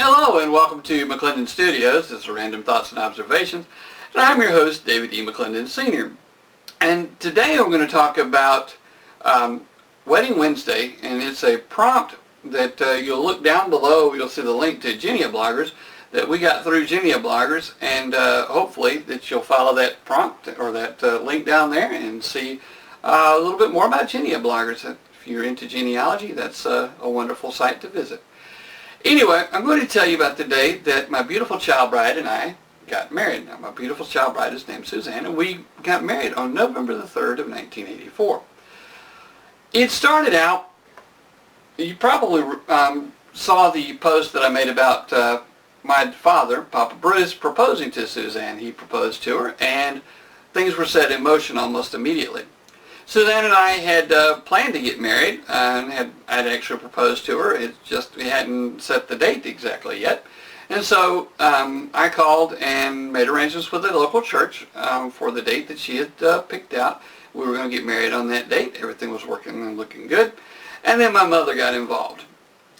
Hello and welcome to McClendon Studios. This is Random Thoughts and Observations. And I'm your host, David E. McClendon Sr. And today I'm going to talk about Wedding Wednesday, and it's a prompt that you'll look down below. You'll see the link to Genia Bloggers that we got through Genia Bloggers, and hopefully that you'll follow that prompt or that link down there and see a little bit more about Genia Bloggers. If you're into genealogy, that's a wonderful site to visit. Anyway, I'm going to tell you about the day that my beautiful child bride and I got married. Now, my beautiful child bride is named Suzanne, and we got married on November the 3rd of 1984. It started out, you probably saw the post that I made about my father, Papa Bruce, proposing to Suzanne. He proposed to her, and things were set in motion almost immediately. Suzanne and I had planned to get married, and I'd actually proposed to her. It's just we hadn't set the date exactly yet. And so I called and made arrangements with the local church for the date that she had picked out. We were going to get married on that date. Everything was working and looking good. And then my mother got involved.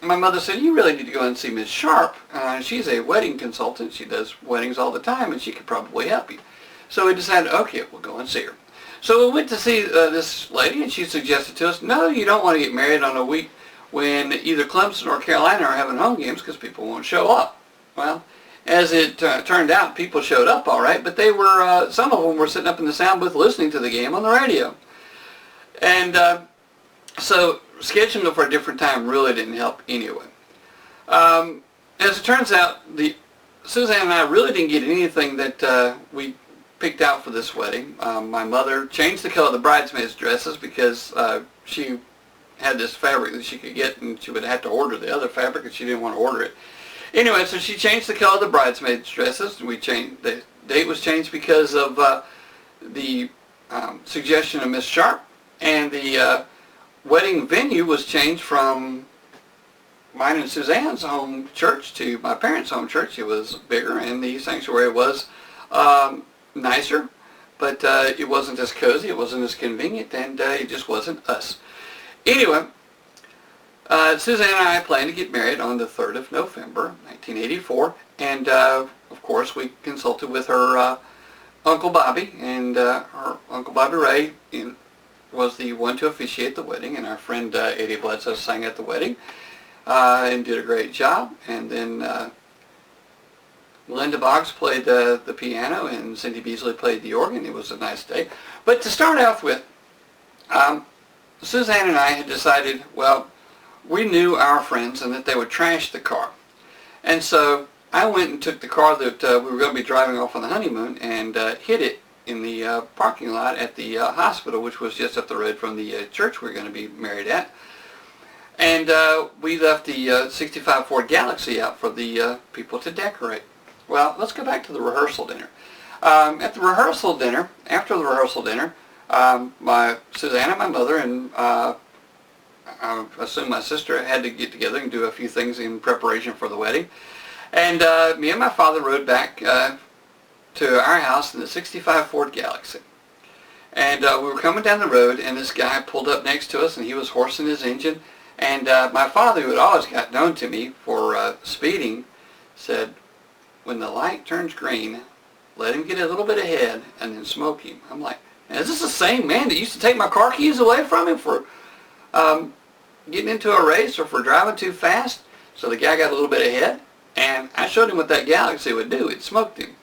My mother said, "You really need to go and see Miss Sharp. She's a wedding consultant. She does weddings all the time, and she could probably help you." So we decided, okay, we'll go and see her. So we went to see this lady, and she suggested to us, no, you don't want to get married on a week when either Clemson or Carolina are having home games because people won't show up. Well, as it turned out, people showed up all right, but they were some of them were sitting up in the sound booth listening to the game on the radio. And so scheduling it for a different time really didn't help anyway. As it turns out, Suzanne and I really didn't get anything that we picked out for this wedding. My mother changed the color of the bridesmaids' dresses because she had this fabric that she could get, and she would have to order the other fabric, and she didn't want to order it. Anyway, so she changed the color of the bridesmaids' dresses. We changed the date was changed because of the suggestion of Miss Sharp, and the wedding venue was changed from mine and Suzanne's home church to my parents' home church. It was bigger, and the sanctuary was nicer, but it wasn't as cozy, it wasn't as convenient, and it just wasn't us. Anyway, Suzanne and I planned to get married on the 3rd of November, 1984, and of course we consulted with her Uncle Bobby, and her Uncle Bobby Ray was the one to officiate the wedding, and our friend Eddie Bledsoe sang at the wedding and did a great job. And then Linda Boggs played the piano, and Cindy Beasley played the organ. It was a nice day. But to start off with, Suzanne and I had decided, well, we knew our friends and that they would trash the car. And so I went and took the car that we were going to be driving off on the honeymoon and hid it in the parking lot at the hospital, which was just up the road from the church we were going to be married at. And we left the 65 Ford Galaxy out for the people to decorate. Well, let's go back to the rehearsal dinner. At the rehearsal dinner, after the rehearsal dinner, Suzanne and my mother and I assume my sister had to get together and do a few things in preparation for the wedding. And me and my father rode back to our house in the 65 Ford Galaxy. And we were coming down the road, and this guy pulled up next to us, and he was horsing his engine. And my father, who had always got known to me for speeding, said, "When the light turns green, let him get a little bit ahead and then smoke him." I'm like, is this the same man that used to take my car keys away from him for getting into a race or for driving too fast? So the guy got a little bit ahead, and I showed him what that Galaxy would do. It smoked him.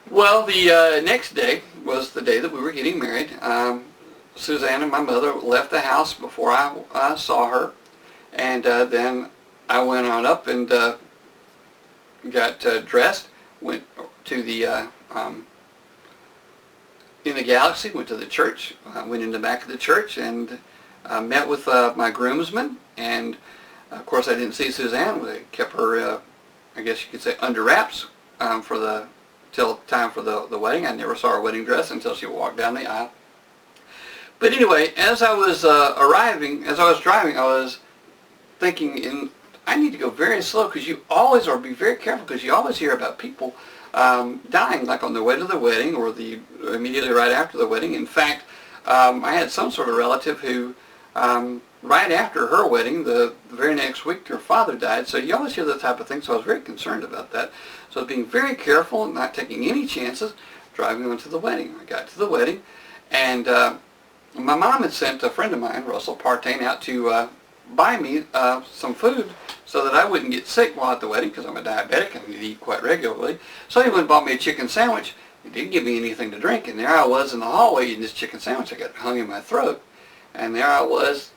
Well, the next day was the day that we were getting married. Suzanne and my mother left the house before I saw her, and then I went on up and got dressed, went to the in the Galaxy, went to the church, went in the back of the church, and met with my groomsmen. And of course I didn't see Suzanne. We kept her, I guess you could say, under wraps till time for the wedding. I never saw her wedding dress until she walked down the aisle. But anyway, as I was driving, I was thinking, I need to go very slow, because you always, or be very careful, because you always hear about people dying, like on their way to the wedding or immediately right after the wedding. In fact, I had some sort of relative who right after her wedding, the very next week, her father died. So you always hear that type of thing. So I was very concerned about that. So I was being very careful, not taking any chances, driving on to the wedding. I got to the wedding, and my mom had sent a friend of mine, Russell Partain, out to buy me some food so that I wouldn't get sick while at the wedding, because I'm a diabetic and I eat quite regularly. So he went and bought me a chicken sandwich. He didn't give me anything to drink, and there I was in the hallway eating this chicken sandwich. I got hung in my throat, and there I was.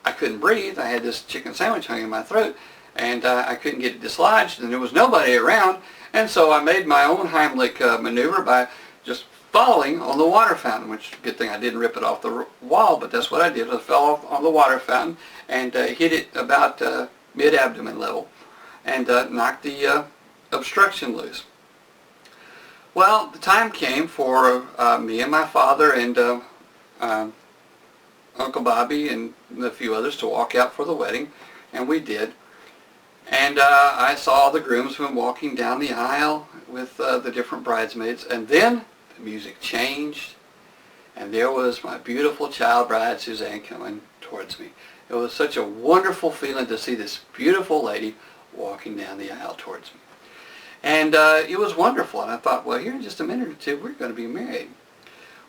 I couldn't breathe. I had this chicken sandwich hung in my throat, and I couldn't get it dislodged, and there was nobody around. And so I made my own Heimlich maneuver by just falling on the water fountain, which, good thing I didn't rip it off the wall, but that's what I did. I fell off on the water fountain and hit it about mid-abdomen level, and knocked the obstruction loose. Well, the time came for me and my father and Uncle Bobby and a few others to walk out for the wedding, and we did. And I saw the groomsmen walking down the aisle with the different bridesmaids, and then the music changed, and there was my beautiful child bride, Suzanne, coming towards me. It was such a wonderful feeling to see this beautiful lady walking down the aisle towards me. And it was wonderful, and I thought, well, here in just a minute or two, we're going to be married.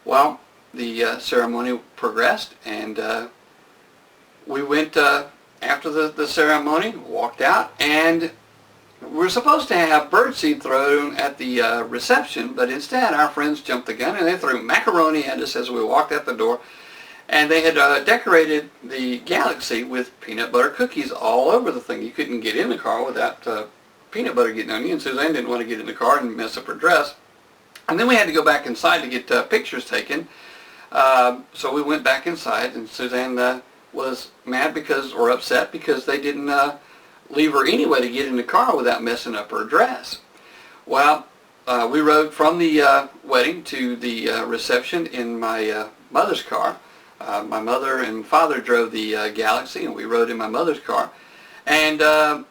Well, the ceremony progressed, and we went after the ceremony, walked out, and we're supposed to have birdseed thrown at the reception, but instead our friends jumped the gun and they threw macaroni at us as we walked out the door, and they had decorated the galaxy with peanut butter cookies all over the thing. You couldn't get in the car without peanut butter getting on you, and Suzanne didn't want to get in the car and mess up her dress. And then we had to go back inside to get pictures taken. So we went back inside, and Suzanne was mad because, or upset because they didn't leave her anyway to get in the car without messing up her dress. Well, we rode from the wedding to the reception in my mother's car. My mother and father drove the Galaxy, and we rode in my mother's car. And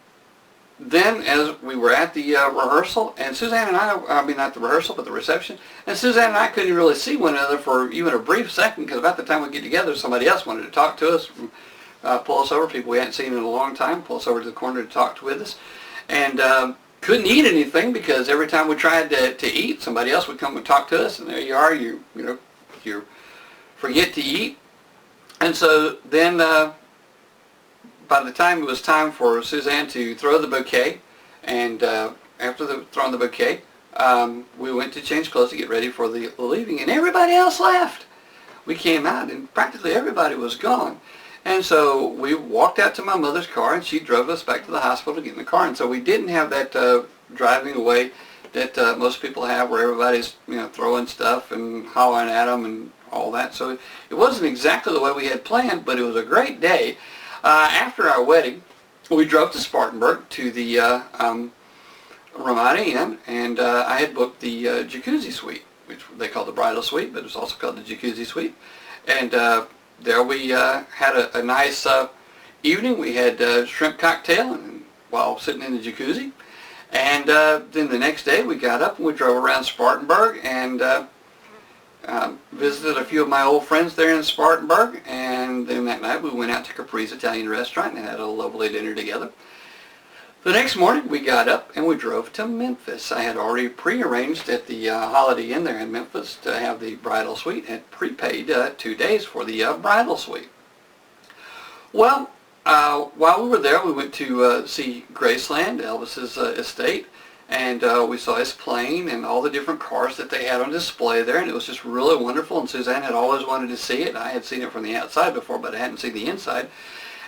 then as we were at the rehearsal, and Suzanne and I mean not the rehearsal, but the reception, and Suzanne and I couldn't really see one another for even a brief second, because about the time we get together, somebody else wanted to talk to us, pull us over, people we hadn't seen in a long time, pull us over to the corner to talk with us, and couldn't eat anything because every time we tried to eat, somebody else would come and talk to us, and there you are, you forget to eat. And so then by the time it was time for Suzanne to throw the bouquet, and after throwing the bouquet, we went to change clothes to get ready for the leaving, and everybody else left. We came out, and practically everybody was gone. And so we walked out to my mother's car, and she drove us back to the hospital to get in the car. And so we didn't have that driving away that most people have, where everybody's throwing stuff and hollering at them and all that. So it wasn't exactly the way we had planned, but it was a great day. After our wedding, we drove to Spartanburg to the Ramada Inn, and I had booked the jacuzzi suite, which they call the bridal suite, but it's also called the jacuzzi suite. And there we had a nice evening. We had shrimp cocktail and while sitting in the jacuzzi. And then the next day we got up and we drove around Spartanburg and visited a few of my old friends there in Spartanburg, and then that night we went out to Capri's Italian restaurant and had a lovely dinner together. The next morning we got up and we drove to Memphis. I had already pre-arranged at the Holiday Inn there in Memphis to have the bridal suite and prepaid 2 days for the bridal suite. Well, while we were there, we went to see Graceland, Elvis's estate, and we saw his plane and all the different cars that they had on display there, and it was just really wonderful, and Suzanne had always wanted to see it. I had seen it from the outside before, but I hadn't seen the inside.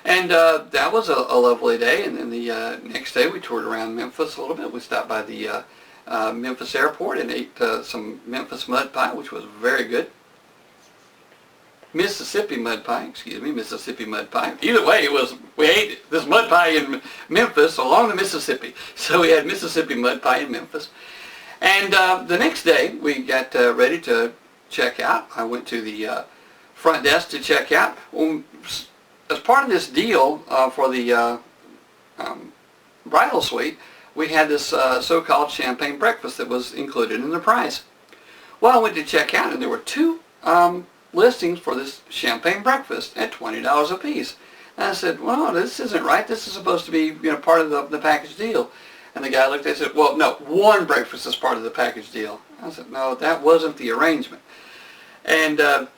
And that was a lovely day, and then the next day we toured around Memphis a little bit. We stopped by the Memphis airport and ate some Memphis mud pie, which was very good. Mississippi mud pie. Either way, we ate this mud pie in Memphis along the Mississippi. So we had Mississippi mud pie in Memphis. And the next day we got ready to check out. I went to the front desk to check out. As part of this deal for the bridal suite, we had this so-called champagne breakfast that was included in the price. Well, I went to check out, and there were two listings for this champagne breakfast at $20 a piece. And I said, well, this isn't right. This is supposed to be, part of the package deal. And the guy looked at it and said, well, no, one breakfast is part of the package deal. I said, no, that wasn't the arrangement. And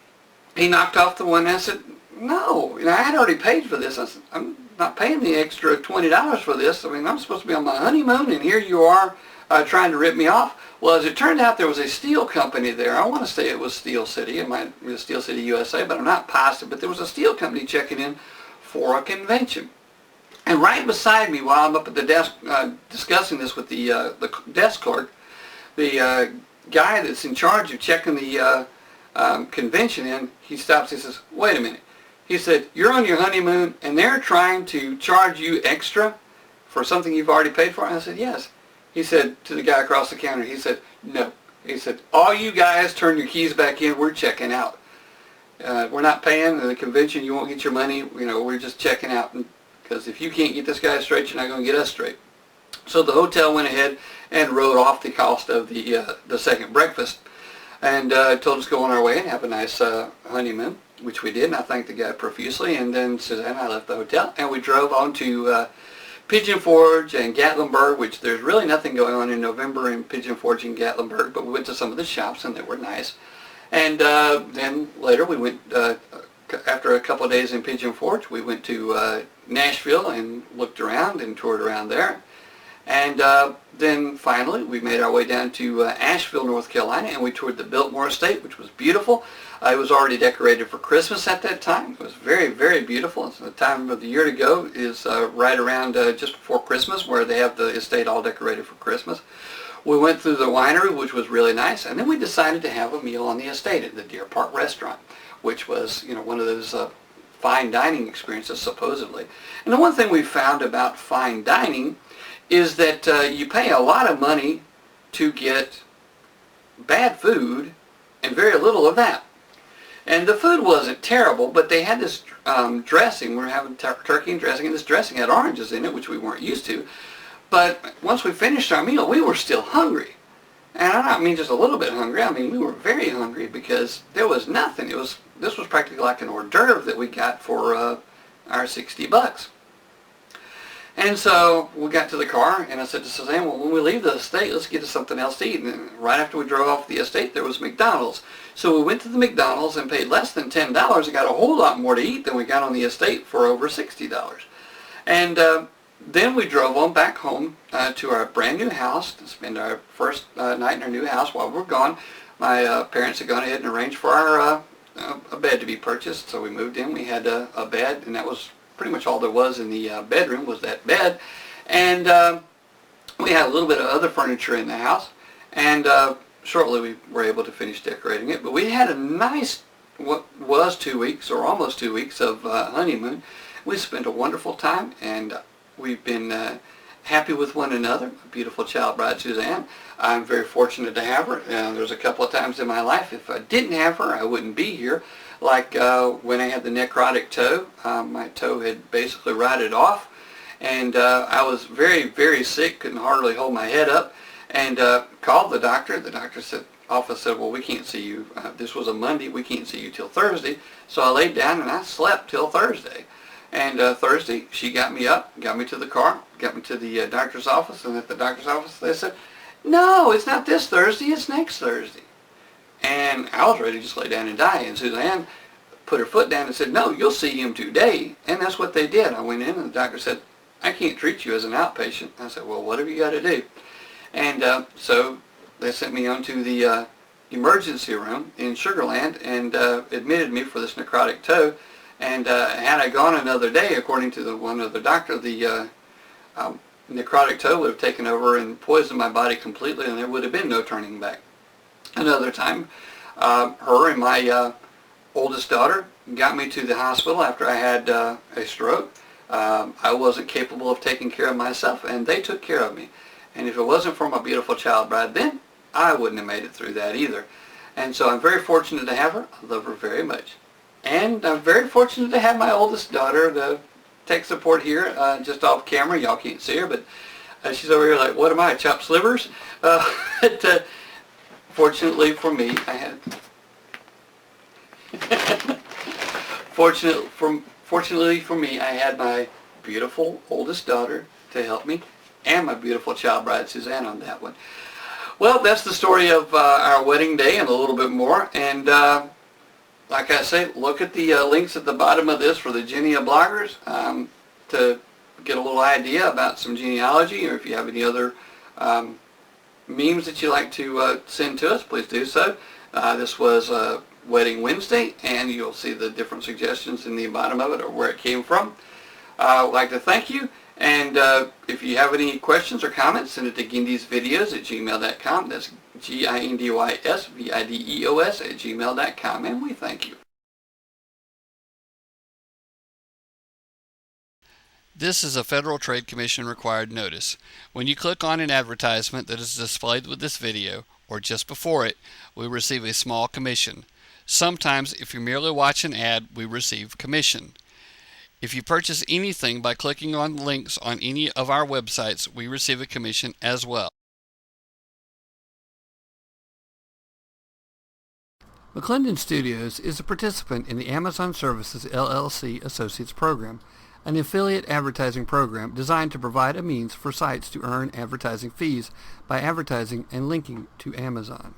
he knocked off the one, and I said, no, I had already paid for this. I said, I'm not paying the extra $20 for this. I mean, I'm supposed to be on my honeymoon, and here you are trying to rip me off. Well, as it turned out, there was a steel company there. I want to say it was Steel City. It might be Steel City, USA, but I'm not positive. But there was a steel company checking in for a convention. And right beside me, while I'm up at the desk discussing this with the desk clerk, the guy that's in charge of checking the convention in, he stops. He says, wait a minute. He said, you're on your honeymoon and they're trying to charge you extra for something you've already paid for? And I said, yes. He said to the guy across the counter, he said, no. He said, all you guys turn your keys back in. We're checking out. We're not paying the convention. You won't get your money. We're just checking out. Because if you can't get this guy straight, you're not going to get us straight. So the hotel went ahead and wrote off the cost of the second breakfast and told us to go on our way and have a nice honeymoon, which we did, and I thanked the guy profusely. And then Suzanne and I left the hotel, and we drove on to Pigeon Forge and Gatlinburg, which there's really nothing going on in November in Pigeon Forge and Gatlinburg, but we went to some of the shops, and they were nice. And then later we went, after a couple of days in Pigeon Forge, we went to Nashville and looked around and toured around there. And then finally we made our way down to Asheville, North Carolina, and we toured the Biltmore Estate, which was beautiful. It was already decorated for Christmas at that time. It was very, very beautiful. So the time of the year to go is right around just before Christmas, where they have the estate all decorated for Christmas. We went through the winery, which was really nice, and then we decided to have a meal on the estate at the Deer Park Restaurant, which was, one of those fine dining experiences, supposedly. And the one thing we found about fine dining is that you pay a lot of money to get bad food and very little of that. And the food wasn't terrible, but they had this dressing. We were having turkey and dressing, and this dressing had oranges in it, which we weren't used to. But once we finished our meal, we were still hungry. And I don't mean just a little bit hungry. I mean, we were very hungry because there was nothing. This was practically like an hors d'oeuvre that we got for our $60. And so we got to the car, and I said to Suzanne, well, when we leave the estate, let's get us something else to eat. And right after we drove off the estate, there was McDonald's. So we went to the McDonald's and paid less than $10 and got a whole lot more to eat than we got on the estate for over $60. And then we drove on back home to our brand new house to spend our first night in our new house. While we were gone, my parents had gone ahead and arranged for our a bed to be purchased. So we moved in. We had a bed, and that was pretty much all there was in the bedroom was that bed. And we had a little bit of other furniture in the house. And shortly we were able to finish decorating it. But we had a nice, what was 2 weeks or almost 2 weeks of honeymoon. We spent a wonderful time, and we've been happy with one another. A beautiful child bride, Suzanne. I'm very fortunate to have her. There's a couple of times in my life, if I didn't have her, I wouldn't be here. Like when I had the necrotic toe, my toe had basically rotted off, and I was very, very sick, couldn't hardly hold my head up, and called the doctor. The doctor office said, well, we can't see you. This was a Monday. We can't see you till Thursday. So I laid down and I slept till Thursday. And Thursday, she got me up, got me to the car, got me to the doctor's office, and at the doctor's office they said, no, it's not this Thursday, it's next Thursday. And I was ready to just lay down and die. And Suzanne put her foot down and said, no, you'll see him today. And that's what they did. I went in and the doctor said, I can't treat you as an outpatient. I said, well, what have you got to do? And so they sent me on to the emergency room in Sugar Land and admitted me for this necrotic toe. And had I gone another day, according to one other doctor, the necrotic toe would have taken over and poisoned my body completely, and there would have been no turning back. Another time, her and my oldest daughter got me to the hospital after I had a stroke. I wasn't capable of taking care of myself, and they took care of me. And if it wasn't for my beautiful child bride then, I wouldn't have made it through that either. And so I'm very fortunate to have her. I love her very much. And I'm very fortunate to have my oldest daughter, the tech support here, just off camera. Y'all can't see her, but she's over here like, what am I, chopped slivers? But fortunately for me, I had... Fortunately Fortunately for me, I had my beautiful oldest daughter to help me, and my beautiful child bride Suzanne on that one. Well, that's the story of our wedding day and a little bit more. And like I say, look at the links at the bottom of this for the Genia bloggers to get a little idea about some genealogy, or if you have any other memes that you like to send to us, please do so. This was Wedding Wednesday, and you'll see the different suggestions in the bottom of it, or where it came from. I would like to thank you, and if you have any questions or comments, send it to gindysvideos@gmail.com. That's gindysvideos@gmail.com, and we thank you. This is a Federal Trade Commission required notice. When you click on an advertisement that is displayed with this video, or just before it, we receive a small commission. Sometimes, if you merely watch an ad, we receive commission. If you purchase anything by clicking on links on any of our websites, we receive a commission as well. McClendon Studios is a participant in the Amazon Services LLC Associates Program, an affiliate advertising program designed to provide a means for sites to earn advertising fees by advertising and linking to Amazon.